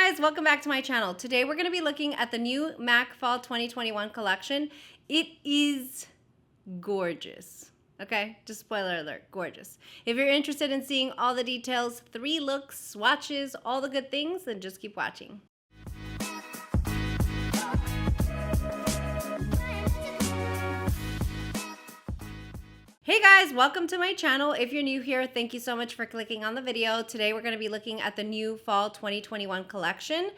guys, welcome back to my channel. Today we're going to be looking at the new MAC Fall 2021 collection. It is gorgeous. Okay, just spoiler alert, gorgeous. If you're interested in seeing all the details, 3 looks, swatches, all the good things, then just keep watching. Hey guys, welcome to my channel. If you're new here, thank you so much for clicking on the video. Today we're going to be looking at the new Fall 2021 collection.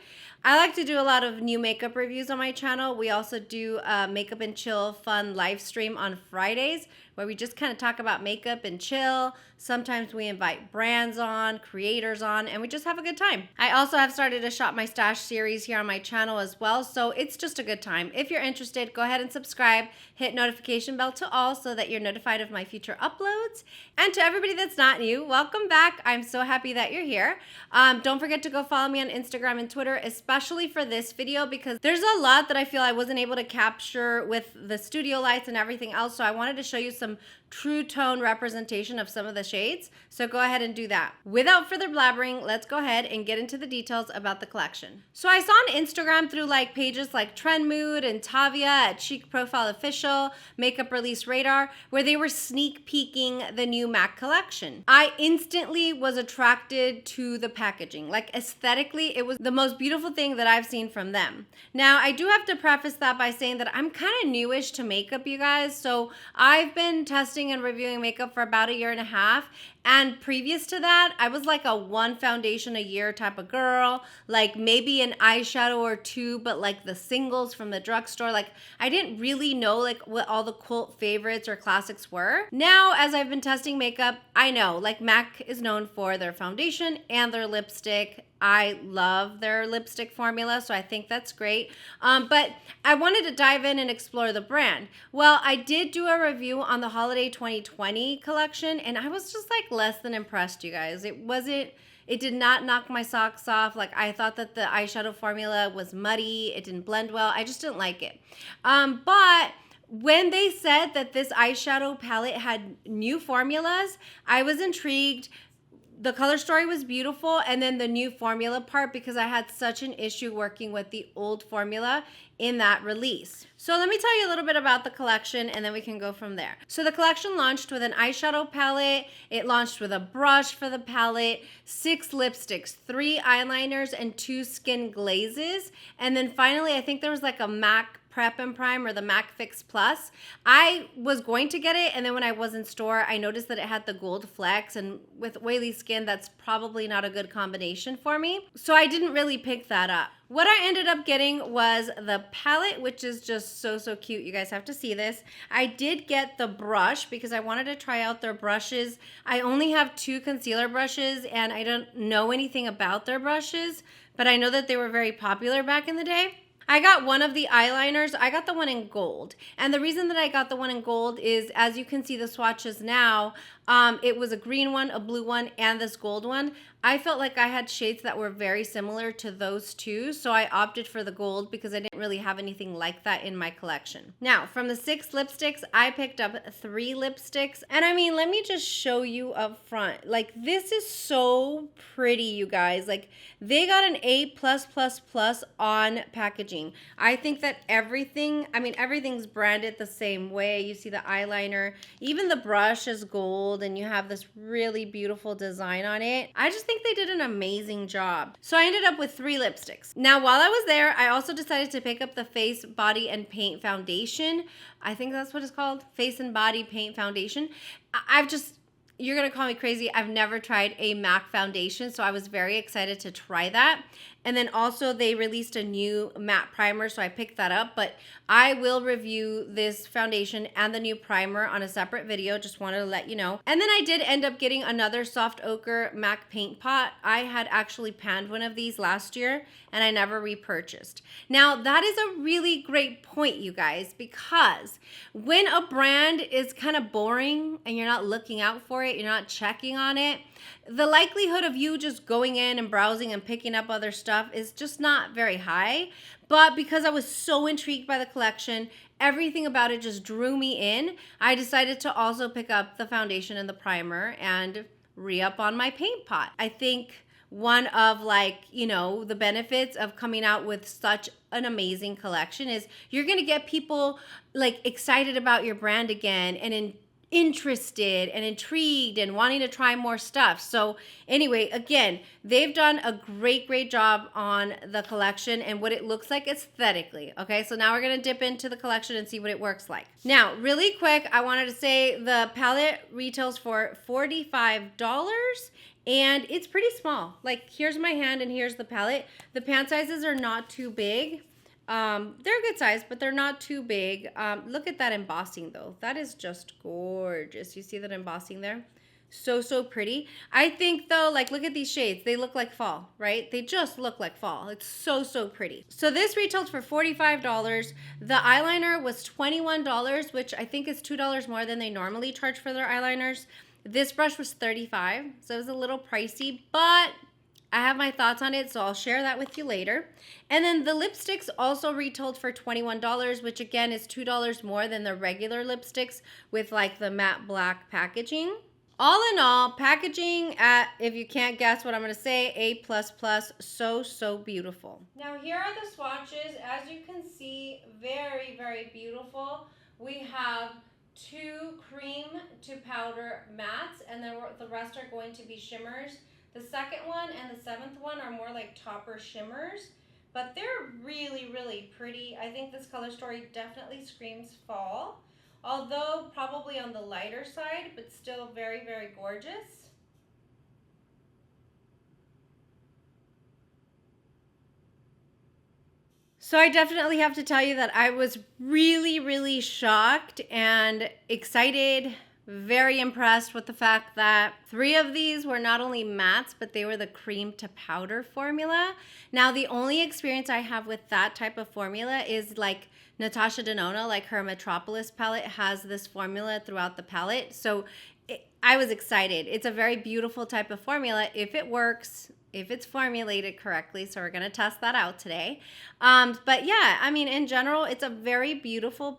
I like to do a lot of new makeup reviews on my channel. We also do a Makeup and Chill fun live stream on Fridays where we just kind of talk about makeup and chill. Sometimes we invite brands on, creators on, and we just have a good time. I also have started a Shop My Stash series here on my channel as well, so it's just a good time. If you're interested, go ahead and subscribe, hit notification bell to all so that you're notified of my future uploads. And to everybody that's not new, welcome back. I'm so happy that you're here. Don't forget to go follow me on Instagram and Twitter, especially for this video, because there's a lot that I feel I wasn't able to capture with the studio lights and everything else, so I wanted to show you some true tone representation of some of the shades, so go ahead and do that. Without further blabbering, let's go ahead and get into the details about the collection. So I saw on Instagram through pages like Trend Mood and Tavia at Chic Profile Official, Makeup Release Radar, where they were sneak peeking the new MAC collection. I instantly was attracted to the packaging. Aesthetically, it was the most beautiful thing that I've seen from them. Now, I do have to preface that by saying that I'm kind of newish to makeup, you guys, so I've been testing and reviewing makeup for about 1.5 years. And previous to that, I was like a 1 foundation a year type of girl, maybe an eyeshadow or 2, but the singles from the drugstore. I didn't really know what all the cult favorites or classics were. Now, as I've been testing makeup, I know MAC is known for their foundation and their lipstick. I love their lipstick formula, so I think that's great. But I wanted to dive in and explore the brand. Well, I did do a review on the Holiday 2020 collection, and I was just less than impressed, you guys. It did not knock my socks off. I thought that the eyeshadow formula was muddy. It didn't blend well. I just didn't like it. But when they said that this eyeshadow palette had new formulas, I was intrigued. The color story was beautiful, and then the new formula part, because I had such an issue working with the old formula in that release. So let me tell you a little bit about the collection, and then we can go from there. So the collection launched with an eyeshadow palette. It launched with a brush for the palette, 6 lipsticks, 3 eyeliners, and 2 skin glazes. And then finally, I think there was a MAC Prep and Prime or the MAC Fix Plus. I was going to get it, and then when I was in store, I noticed that it had the gold flecks, and with oily skin, that's probably not a good combination for me. So I didn't really pick that up. What I ended up getting was the palette, which is just so cute. You guys have to see this. I did get the brush because I wanted to try out their brushes. I only have 2 concealer brushes, and I don't know anything about their brushes, but I know that they were very popular back in the day. I got one of the eyeliners. I got the one in gold. And the reason that I got the one in gold is, as you can see the swatches now, it was a green one, a blue one, and this gold one. I felt like I had shades that were very similar to those 2, so I opted for the gold because I didn't really have anything like that in my collection. Now, from the 6 lipsticks, I picked up 3 lipsticks. And I mean, let me just show you up front. This is so pretty, you guys. They got an A+++ on packaging. I think that everything's branded the same way. You see the eyeliner, even the brush is gold, and you have this really beautiful design on it. I just think they did an amazing job. So I ended up with 3 lipsticks. Now, while I was there, I also decided to pick up the Face, Body, and Paint Foundation. I think that's what it's called, Face and Body Paint Foundation. You're gonna call me crazy. I've never tried a MAC foundation, so I was very excited to try that. And then also they released a new matte primer, so I picked that up. But I will review this foundation and the new primer on a separate video. Just wanted to let you know. And then I did end up getting another soft ochre MAC paint pot. I had actually panned one of these last year, and I never repurchased. Now, that is a really great point, you guys, because when a brand is kind of boring and you're not looking out for it, you're not checking on it, the likelihood of you just going in and browsing and picking up other stuff is just not very high. But because I was so intrigued by the collection, everything about it just drew me in, I decided to also pick up the foundation and the primer and re-up on my paint pot. I think one of like, you know, the benefits of coming out with such an amazing collection is you're going to get people like excited about your brand again and interested and intrigued and wanting to try more stuff. So anyway, again, they've done a great job on the collection and what it looks like aesthetically. Okay, so now we're gonna dip into the collection and see what it works like. Now, really quick, I wanted to say the palette retails for $45 and it's pretty small. Like, here's my hand and here's the palette. The pan sizes are not too big. They're a good size, but they're not too big. Look at that embossing though. That is just gorgeous. You see that embossing there? So pretty. I think though, like, look at these shades. They look like fall, right? They just look like fall. It's so pretty. So this retails for $45. The eyeliner was $21, which I think is $2 more than they normally charge for their eyeliners. This brush was $35, so it was a little pricey, but I have my thoughts on it, so I'll share that with you later. And then the lipsticks also retailed for $21, which again is $2 more than the regular lipsticks with like the matte black packaging. All in all, packaging at, if you can't guess what I'm going to say, A++, so beautiful. Now here are the swatches. As you can see, very beautiful. We have 2 cream to powder mattes, and then the rest are going to be shimmers. The second one and the 7th one are more like topper shimmers, but they're really pretty. I think this color story definitely screams fall, although probably on the lighter side, but still very gorgeous. So I definitely have to tell you that I was really shocked and excited, very impressed with the fact that 3 of these were not only mattes, but they were the cream to powder formula. Now, the only experience I have with that type of formula is like Natasha Denona, like her Metropolis palette has this formula throughout the palette. So I was excited. It's a very beautiful type of formula if it works, if it's formulated correctly. So we're going to test that out today. But yeah, I mean, in general, it's a very beautiful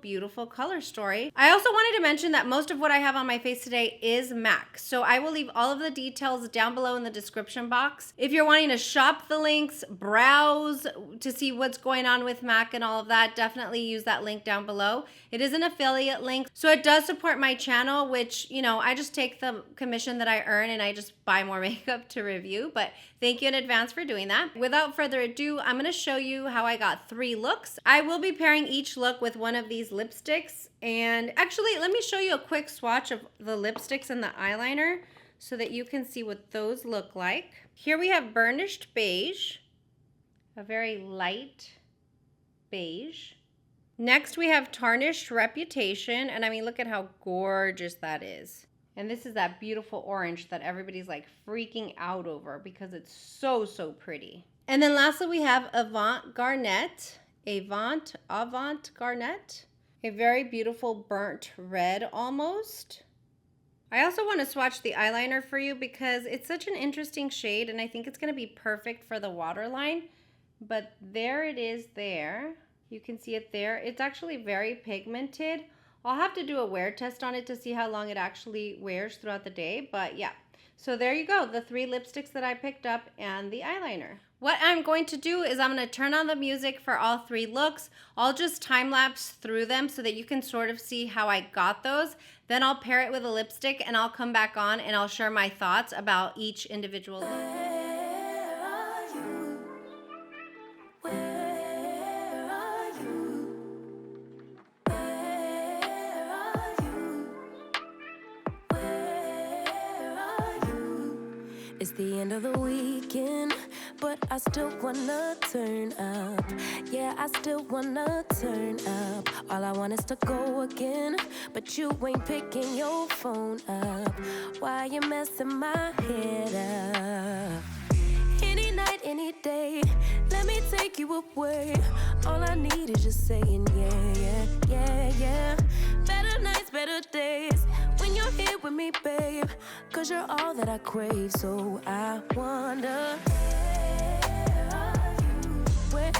color story. I also wanted to mention that most of what I have on my face today is MAC. So I will leave all of the details down below in the description box. If you're wanting to shop the links, browse to see what's going on with MAC and all of that, definitely use that link down below. It is an affiliate link, so it does support my channel, which, you know, I just take the commission that I earn and I just buy more makeup to review. But thank you in advance for doing that. Without further ado, I'm going to show you how I got 3 looks. I will be pairing each look with one of these lipsticks. And actually, let me show you a quick swatch of the lipsticks and the eyeliner so that you can see what those look like. Here we have Burnished Beige, a very light beige. Next, we have Tarnished Reputation. And I mean, look at how gorgeous that is. And this is that beautiful orange that everybody's like freaking out over because it's so pretty. And then lastly, we have Avant Garnet. Avant Garnet. A very beautiful burnt red almost. I also want to swatch the eyeliner for you because it's such an interesting shade and I think it's going to be perfect for the waterline. But there it is there. You can see it there. It's actually very pigmented. I'll have to do a wear test on it to see how long it actually wears throughout the day. But yeah, so there you go. The 3 lipsticks that I picked up and the eyeliner. What I'm going to do is I'm going to turn on the music for all 3 looks. I'll just time lapse through them so that you can sort of see how I got those. Then I'll pair it with a lipstick and I'll come back on and I'll share my thoughts about each individual look. It's the end of the weekend, but I still wanna turn up. Yeah, I still wanna turn up. All I want is to go again, but you ain't picking your phone up. Why you messing my head up? Any night, any day, let me take you away. All I need is just saying yeah. Better nights, better days, when you're here with me, babe. 'Cause you're all that I crave, so I wonder, where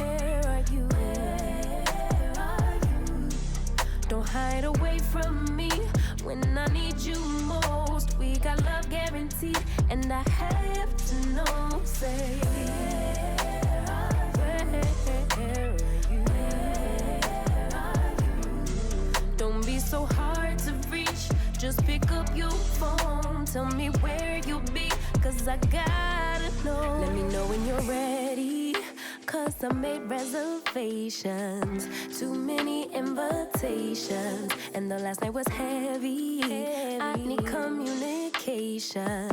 are you? Don't hide away from me when I need you most. We got love guaranteed, and I have to know, say, where are you? Don't be so hard to reach, just pick up your phone. Tell me where you'll be, cause I gotta know. Let me know when you're ready, cause I made reservations. Too many invitations, and the last night was heavy. I need communication.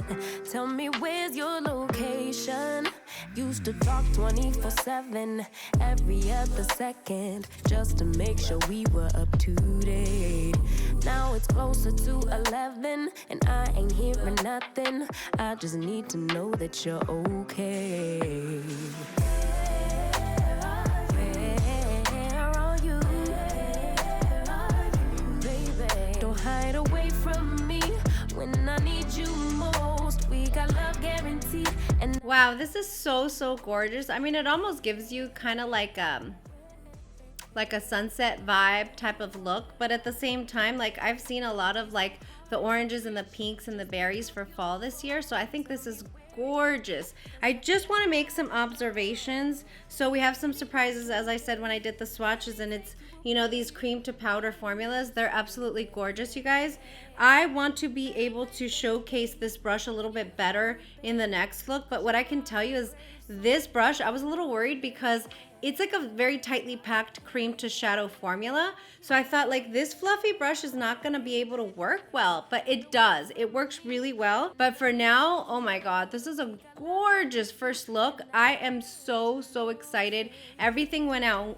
Tell me where's your location. Used to talk 24/7, every other second, just to make sure we were up to date. Now it's closer to 11, and I ain't hearing nothing. I just need to know that you're okay. Where are you, baby? Don't hide away from me when I need you most. We got love guaranteed. And wow, this is so gorgeous. I mean, it almost gives you kind of like a sunset vibe type of look, but at the same time, like, I've seen a lot of like the oranges and the pinks and the berries for fall this year, so I think this is gorgeous. I just want to make some observations. So we have some surprises, as I said, when I did the swatches, and it's, you know, these cream to powder formulas. They're absolutely gorgeous, you guys. I want to be able to showcase this brush a little bit better in the next look, but what I can tell you is this brush, I was a little worried because it's like a very tightly packed cream to shadow formula. So I thought like this fluffy brush is not gonna be able to work well, but it does. It works really well. But for now, oh my God, this is a gorgeous first look. I am so excited. Everything went on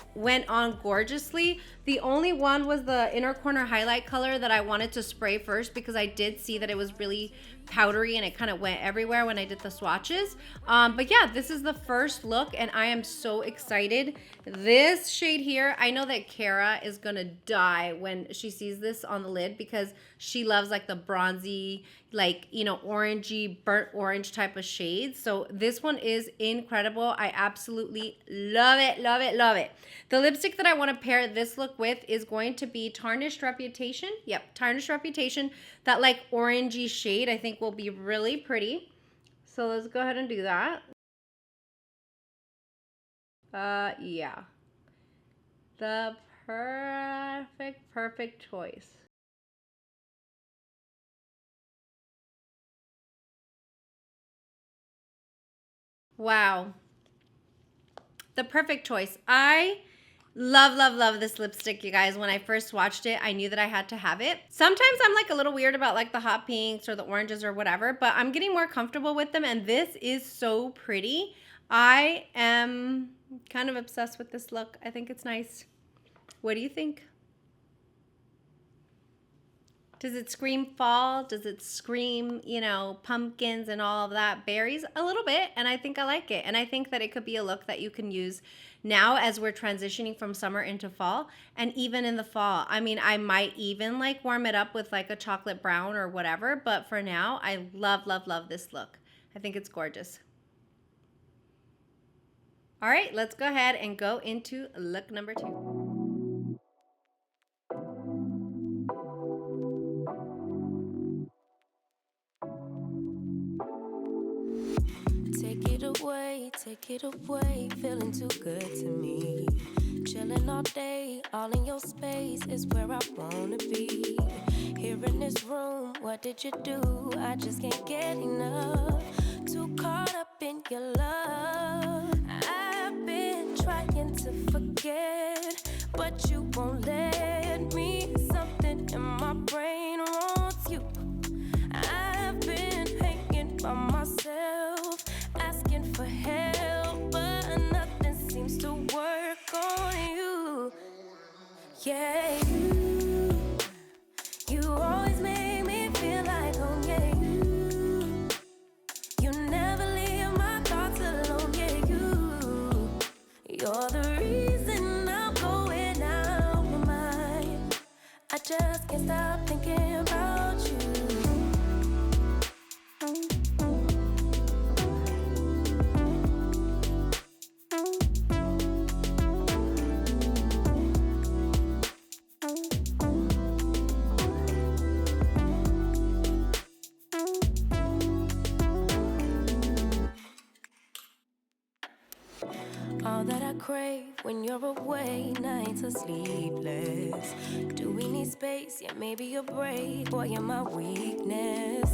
gorgeously. The only one was the inner corner highlight color that I wanted to spray first because I did see that it was really powdery and it kind of went everywhere when I did the swatches. But yeah, this is the first look and I am so excited. This shade here, I know that Kara is gonna die when she sees this on the lid because she loves like the bronzy, like, you know, orangey, burnt orange type of shades. So this one is incredible. I absolutely love it, love it, love it. The lipstick that I want to pair this look with is going to be Tarnished Reputation. Yep, Tarnished Reputation. That like orangey shade I think will be really pretty. So let's go ahead and do that. Yeah. The perfect choice. Wow. The perfect choice. I love this lipstick, you guys. When I first swatched it, I knew that I had to have it. Sometimes I'm like a little weird about like the hot pinks or the oranges or whatever, but I'm getting more comfortable with them and this is so pretty. I am kind of obsessed with this look. I think it's nice. What do you think? Does it scream fall? Does it scream, you know, pumpkins and all of that? Berries? A little bit, and I think I like it. And I think that it could be a look that you can use now as we're transitioning from summer into fall, and even in the fall. I mean, I might even like warm it up with like a chocolate brown or whatever, but for now, I love this look. I think it's gorgeous. All right, let's go ahead and go into look number 2. Take it away, feeling too good to me. Chilling all day, all in your space is where I wanna be. Here in this room, what did you do? I just can't get enough. Too caught up in your love. I've been trying to forget, but you won't let me. Something in my brain wants you. I've been hanging by myself, asking for help, but nothing seems to work on you. Yeah, you always make me feel like home. Yeah, you never leave my thoughts alone. Yeah, you're the reason I'm going out my mind. I just can't stop thinking about you. all that I crave when you're away. Nights are sleepless. Do we need space? Yeah, maybe a break. Boy, you're my weakness.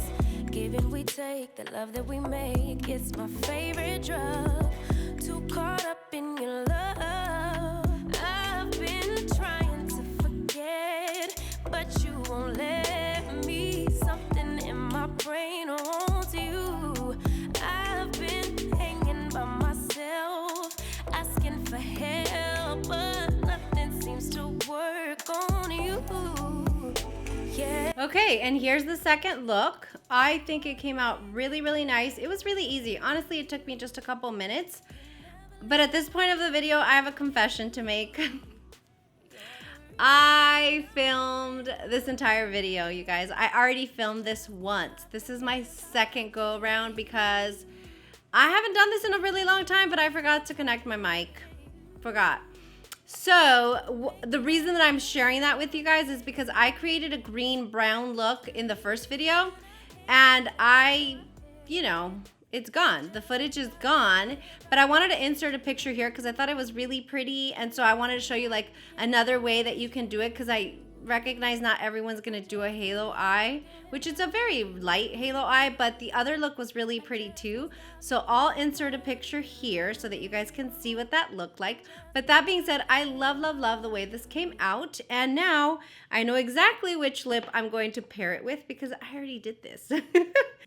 Give and we take, the love that we make. It's my favorite drug. Too caught up in your love. I've been trying to forget, but you won't let me. Something in my brain wants you. I've been hanging by myself, asking for help, but nothing seems to work on you. Yeah. Okay, and here's the second look. I think it came out really, really nice. It was really easy. Honestly, it took me just a couple minutes. But at this point of the video, I have a confession to make. I filmed this entire video, you guys. I already filmed this once. This is my second go around because I haven't done this in a really long time, but I forgot to connect my mic. Forgot. So the reason that I'm sharing that with you guys is because I created a green brown look in the first video, and it's gone. The footage is gone, but I wanted to insert a picture here because I thought it was really pretty, and so I wanted to show you like another way that you can do it, because I recognize not everyone's gonna do a halo eye, which is a very light halo eye, but the other look was really pretty too. So I'll insert a picture here so that you guys can see what that looked like. But that being said, I love, love, love the way this came out, and now I know exactly which lip I'm going to pair it with because I already did this.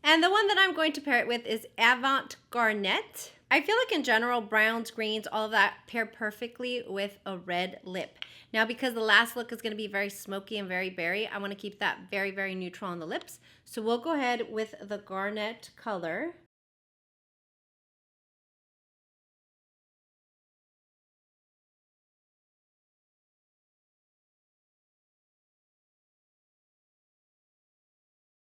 And the one that I'm going to pair it with is Avant Garnet. I feel like in general, browns, greens, all of that pair perfectly with a red lip. Now, because the last look is going to be very smoky and very berry, I want to keep that very, very neutral on the lips. So we'll go ahead with the garnet color.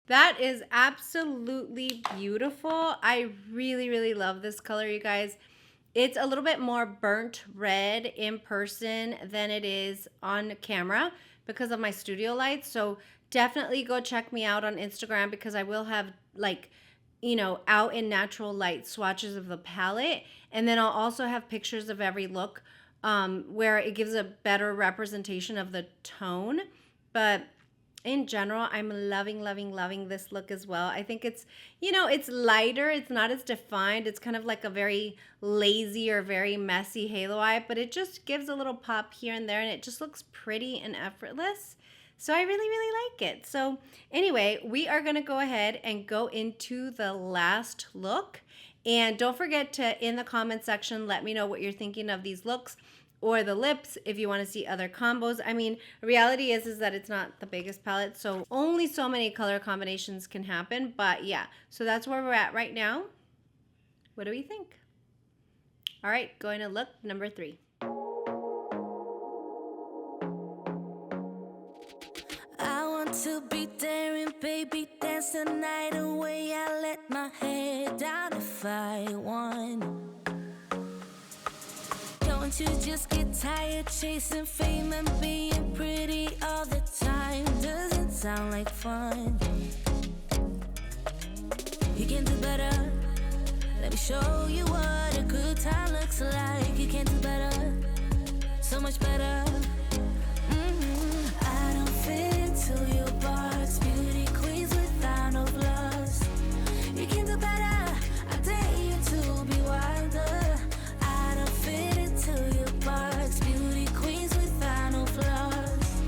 That is absolutely beautiful. I really, really love this color, you guys. It's a little bit more burnt red in person than it is on camera because of my studio lights. So definitely go check me out on Instagram because I will have out in natural light swatches of the palette. And then I'll also have pictures of every look where it gives a better representation of the tone. But in general, I'm loving, loving, loving this look as well. I think it's, it's lighter. It's not as defined. It's kind of like a very lazy or very messy halo eye, but it just gives a little pop here and there, and it just looks pretty and effortless. So I really, really like it. So anyway, we are going to go ahead and go into the last look. And don't forget to, in the comment section, let me know what you're thinking of these looks or the lips if you want to see other combos. I mean, reality is that it's not the biggest palette, so only so many color combinations can happen. But yeah, so that's where we're at right now. What do we think? All right, going to look number 3. I want to be daring, baby, dance the night away. I let my head down if I won. Don't you just get tired chasing fame and being pretty all the time? Doesn't sound like fun. You can do better. Let me show you what a good time looks like. You can do better, so much better. I don't fit into your box. Beauty queens without no flaws. You can do better. I dare you to be wilder. I don't fit into your box. Beauty queens without no flaws.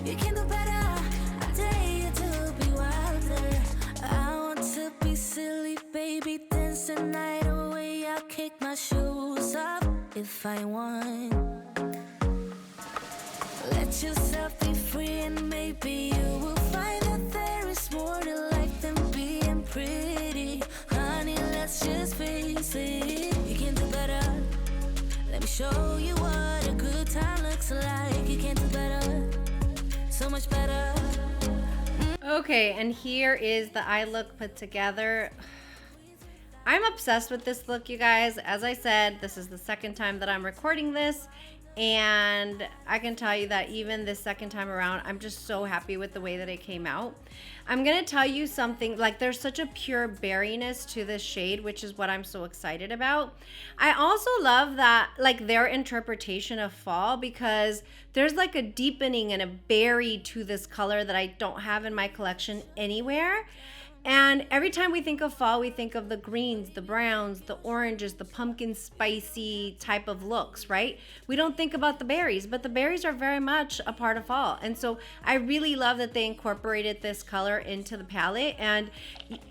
You can do better. I dare you to be wilder. I want to be silly, baby, dance the night away. I'll kick my shoes off if I want. Let yourself be free, and maybe you will find that there is more to life than being pretty. Honey, let's just face it. You can do better. Let me show you what a good time looks like. You can do better, so much better. Okay, and here is the eye look put together. I'm obsessed with this look, you guys. As I said, this is the second time that I'm recording this, and I can tell you that even this second time around, I'm just so happy with the way that it came out. I'm gonna tell you something, like there's such a pure berryness to this shade, which is what I'm so excited about. I also love that, like, their interpretation of fall, because there's like a deepening and a berry to this color that I don't have in my collection anywhere. And every time we think of fall, we think of the greens, the browns, the oranges, the pumpkin spicy type of looks, right? We don't think about the berries, but the berries are very much a part of fall. And so I really love that they incorporated this color into the palette. And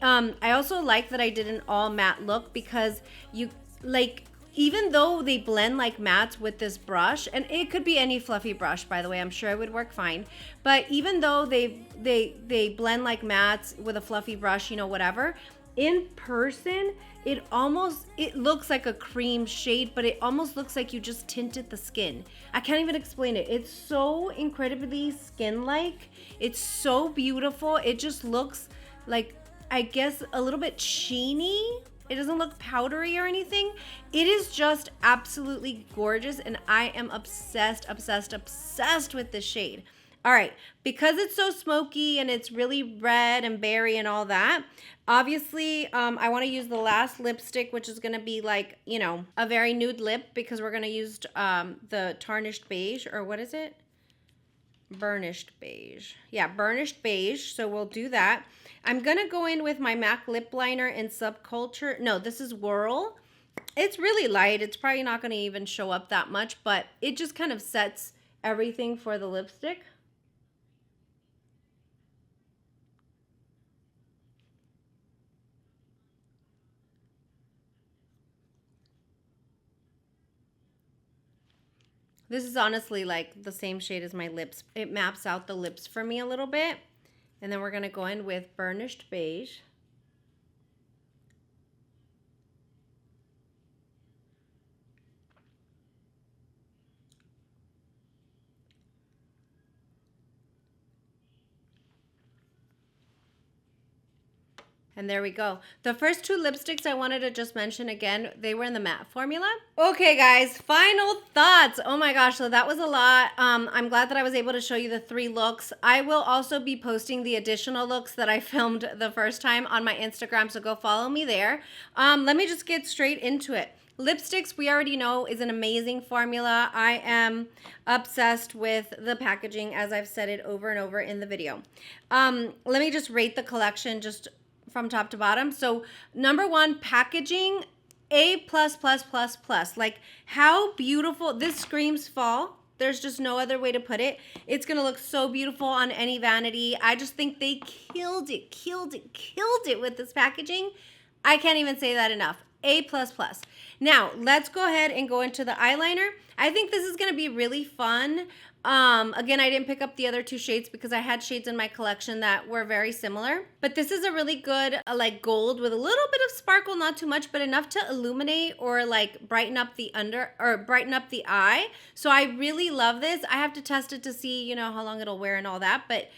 I also like that I did an all matte look, because you like, even though they blend like mattes with this brush, and it could be any fluffy brush, by the way, I'm sure it would work fine. But even though they blend like mattes with a fluffy brush, you know, whatever, in person, it looks like a cream shade, but it almost looks like you just tinted the skin. I can't even explain it. It's so incredibly skin-like. It's so beautiful. It just looks like, I guess, a little bit sheeny. It doesn't look powdery or anything. It is just absolutely gorgeous, and I am obsessed with this shade. All right, because it's so smoky and it's really red and berry and all that, obviously I want to use the last lipstick, which is going to be like, you know, a very nude lip, because we're going to use the tarnished beige, or what is it? Burnished beige. Yeah, burnished beige. So we'll do that. I'm going to go in with my MAC lip liner in Subculture. No, this is Whirl. It's really light. It's probably not going to even show up that much, but it just kind of sets everything for the lipstick. This is honestly like the same shade as my lips. It maps out the lips for me a little bit. And then we're going to go in with burnished beige. And there we go. The first two lipsticks I wanted to just mention again, they were in the matte formula. Okay, guys, final thoughts. Oh my gosh, so that was a lot. I'm glad that I was able to show you the 3 looks. I will also be posting the additional looks that I filmed the first time on my Instagram, so go follow me there. Let me just get straight into it. Lipsticks, we already know, is an amazing formula. I am obsessed with the packaging, as I've said it over and over in the video. Let me just rate the collection just from top to bottom. So number 1, packaging, A++++. Like, how beautiful. This screams fall. There's just no other way to put it. It's gonna look so beautiful on any vanity. I just think they killed it with this packaging. I can't even say that enough. A++. Now, let's go ahead and go into the eyeliner. I think this is gonna be really fun. Again, I didn't pick up the other 2 shades because I had shades in my collection that were very similar. But this is a really good, like, gold with a little bit of sparkle, not too much, but enough to illuminate or like brighten up the brighten up the eye. So I really love this. I have to test it to see, you know, how long it'll wear and all that, but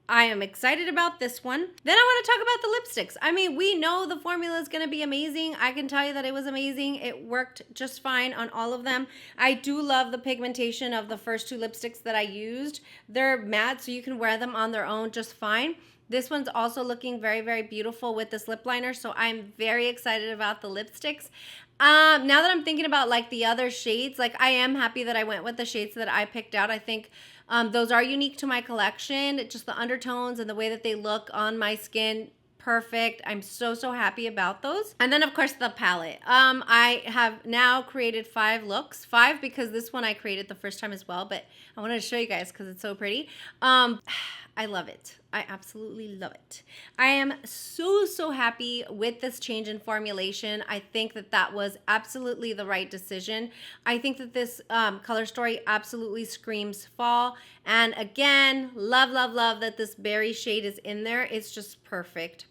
I am excited about this one. Then I want to talk about the lipsticks. I mean, we know the formula is going to be amazing. I can tell you that it was amazing. It worked just fine on all of them. I do love the pigmentation of the first 2 lipsticks that I used. They're matte, so you can wear them on their own just fine. This one's also looking very, very beautiful with this lip liner, so I'm very excited about the lipsticks. Now that I'm thinking about like the other shades, like I am happy that I went with the shades that I picked out. I think those are unique to my collection. Just the undertones and the way that they look on my skin, perfect. I'm so happy about those. And then of course the palette. I have now created 5 looks. 5 because this one I created the first time as well, but I wanted to show you guys because it's so pretty. I love it. I absolutely love it. I am so happy with this change in formulation. I think that that was absolutely the right decision. I think that this color story absolutely screams fall. And again, love that this berry shade is in there. It's just perfect.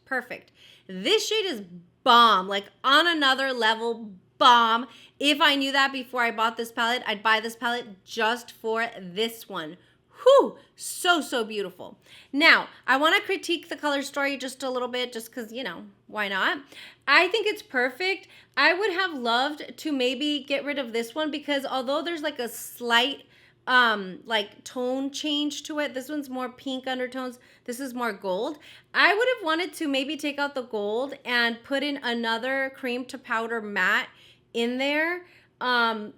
This shade is bomb, like on another level, bomb. If I knew that before I bought this palette, I'd buy this palette just for this one. Whew, so beautiful. Now, I want to critique the color story just a little bit, just because, you know, why not? I think it's perfect. I would have loved to maybe get rid of this one, because although there's like a slight like tone change to it, this one's more pink undertones, this is more gold. I would have wanted to maybe take out the gold and put in another cream to powder matte in there,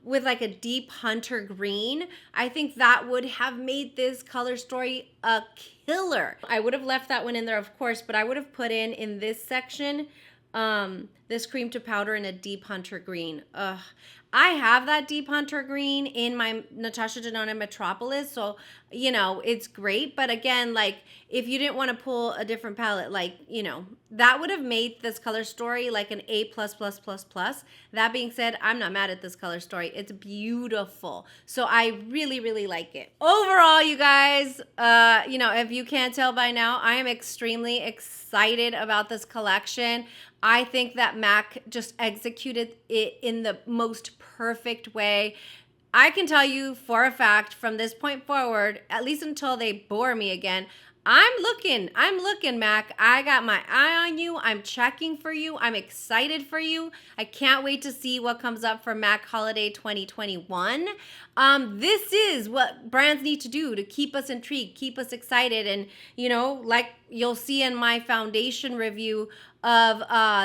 with like a deep hunter green. I think that would have made this color story a killer. I would have left that one in there, of course, but I would have put in this section, this cream to powder in a deep hunter green. Ugh. I have that deep hunter green in my Natasha Denona Metropolis, so, you know, it's great. But again, like, if you didn't want to pull a different palette, like, you know, that would have made this color story like an A++++. That being said, I'm not mad at this color story. It's beautiful. So I really like it. Overall, you guys, you know, if you can't tell by now, I am extremely excited about this collection. I think that MAC just executed it in the most perfect way. I can tell you for a fact from this point forward, at least until they bore me again, I'm looking, MAC. I got my eye on you. I'm checking for you. I'm excited for you. I can't wait to see what comes up for MAC Holiday 2021. This is what brands need to do to keep us intrigued, keep us excited. And, you know, like you'll see in my foundation review of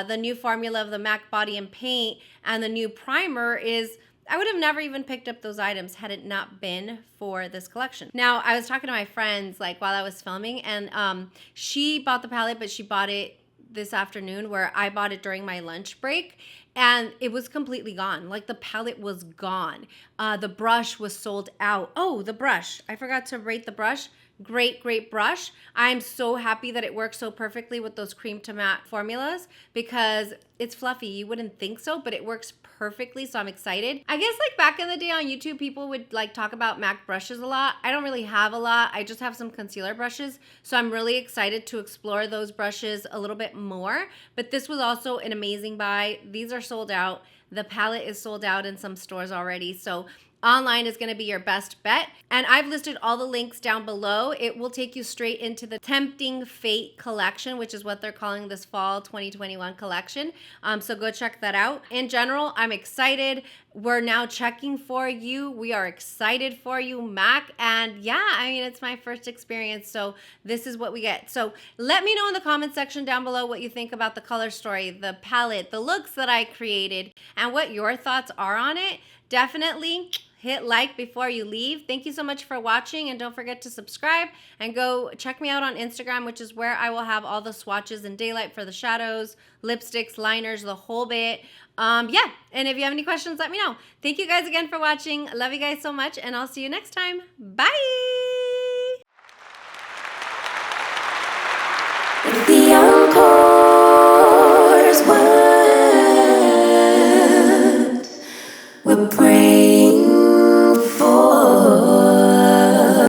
the new formula of the MAC Body and Paint and the new primer is, I would have never even picked up those items had it not been for this collection. Now, I was talking to my friends like while I was filming, and she bought the palette, but she bought it this afternoon, where I bought it during my lunch break, and it was completely gone. Like, the palette was gone. The brush was sold out. Oh, the brush. I forgot to rate the brush. Great brush. I'm so happy that it works so perfectly with those cream to matte formulas, because it's fluffy. You wouldn't think so, but it works perfectly, so I'm excited. I guess like back in the day on YouTube, people would like talk about MAC brushes a lot. I don't really have a lot. I just have some concealer brushes, so I'm really excited to explore those brushes a little bit more. But this was also an amazing buy. These are sold out. The palette is sold out in some stores already, so online is going to be your best bet. And I've listed all the links down below. It will take you straight into the Tempting Fate collection, which is what they're calling this fall 2021 collection. So go check that out. In general, I'm excited. We're now checking for you. We are excited for you, MAC. And yeah, I mean, it's my first experience, so this is what we get. So let me know in the comment section down below what you think about the color story, the palette, the looks that I created, and what your thoughts are on it. Definitely hit like before you leave. Thank you so much for watching, and don't forget to subscribe and go check me out on Instagram, which is where I will have all the swatches in daylight for the shadows, lipsticks, liners, the whole bit. Yeah, and if you have any questions, let me know. Thank you guys again for watching. I love you guys so much, and I'll see you next time. Bye!